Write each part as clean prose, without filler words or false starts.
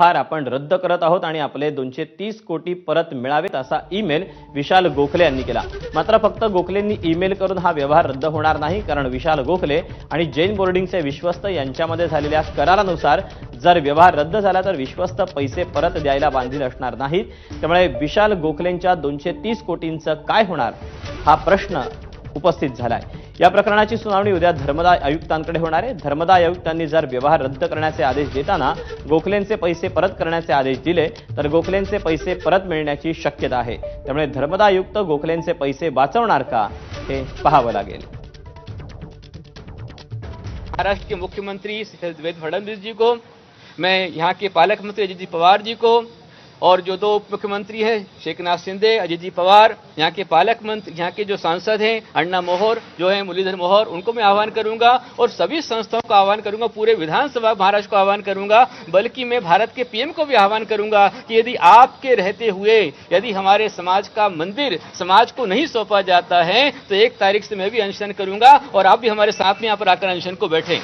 व्यवहार आपण रद्द करत आहोत आणि आपले 230 कोटी परत मिळावेत असा ईमेल विशाल गोखले यांनी केला। मात्र फक्त गोखलेंनी ईमेल करून हा व्यवहार रद्द होणार नाही, कारण विशाल गोखले आणि जैन बोर्डिंगचे विश्वस्त यांच्यामध्ये झालेल्या करारानुसार जर व्यवहार रद्द झाला तर विश्वस्त पैसे परत द्यायला बांधील असणार नाहीत। त्यामुळे विशाल गोखलेंच्या 230 कोटींचं काय होणार हा प्रश्न उपस्थित झालाय। या प्रकरणाची सुनावणी उद्या धर्मदाय आयुक्तांकडे होणार आहे। धर्मदाय आयुक्तांनी जर व्यवहार रद्द करण्याचे आदेश देताना गोखलेंचे पैसे परत करण्याचे आदेश दिले तर गोखलेंचे पैसे परत मिळण्याची शक्यता आहे। त्यामुळे धर्मदाय आयुक्त गोखलेंचे पैसे वाचवणार का हे पाहावं लागेल। महाराष्ट्र के मुख्यमंत्री श्री देवेंद्र फडणवीस जी को, मैं यहाँ के पालक मंत्री अजित जी पवार जी को और जो दो उप मुख्यमंत्री हैं शेखनाथ शिंदे, अजित जी पवार, यहाँ के पालक मंत्री, यहाँ के जो सांसद हैं अण्णा मोहर जो है मुरलीधर मोहर, उनको मैं आह्वान करूंगा और सभी संस्थाओं को आह्वान करूंगा, पूरे विधानसभा महाराष्ट्र को आह्वान करूंगा, बल्कि मैं भारत के पीएम को भी आह्वान करूंगा कि यदि आपके रहते हुए यदि हमारे समाज का मंदिर समाज को नहीं सौंपा जाता है तो 1 तारीख से मैं भी अनशन करूंगा और आप भी हमारे साथ में यहाँ पर आकर अनशन को बैठें।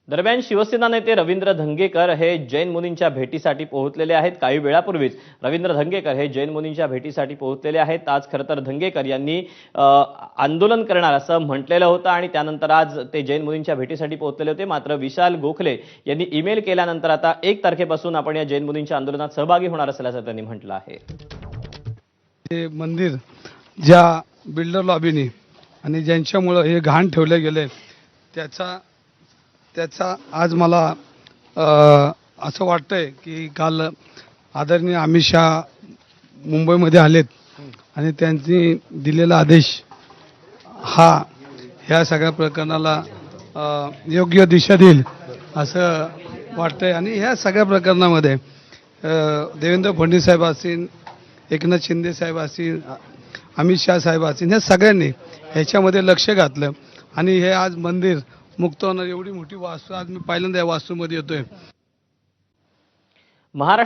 दरम्यान शिवसेना नेते रवींद्र धंगेकर हे जैन मुनींच्या भेटीसाठी पोहोचलेले आहेत। काही वेळापूर्वीच रवींद्र धंगेकर हे जैन मुनींच्या भेटीसाठी पोहोचलेले आहेत। आज खरं तर धंगेकर यांनी आंदोलन करणार असं म्हटलेलं होतं आणि त्यानंतर आज ते जैन मुनींच्या भेटीसाठी पोहोचलेले होते। मात्र विशाल गोखले यांनी ईमेल केल्यानंतर आता 1 तारखेपासून आपण या जैन मुनींच्या आंदोलनात सहभागी होणार असल्याचं त्यांनी म्हटलं आहे। हे मंदिर ज्या बिल्डर लॉबीने आणि ज्यांच्यामुळे हे घाण ठेवले गेले त्याचा आज मला असं वाटतंय की काल आदरणीय अमित शहा मुंबईमध्ये आलेत आणि त्यांनी दिलेला आदेश हा ह्या सगळ्या प्रकरणाला योग्य दिशा देईल असं वाटतंय। आणि ह्या सगळ्या प्रकरणामध्ये देवेंद्र फडणवीस साहेब असतील, एकनाथ शिंदे साहेब असतील, अमित शहा साहेब असतील, ह्या सगळ्यांनी ह्याच्यामध्ये लक्ष घातलं आणि हे आज मंदिर मुक्त होणार एवढी मोठी वास्तू आज मी पहिल्यांदा या वास्तूमध्ये येतोय। महाराष्ट्र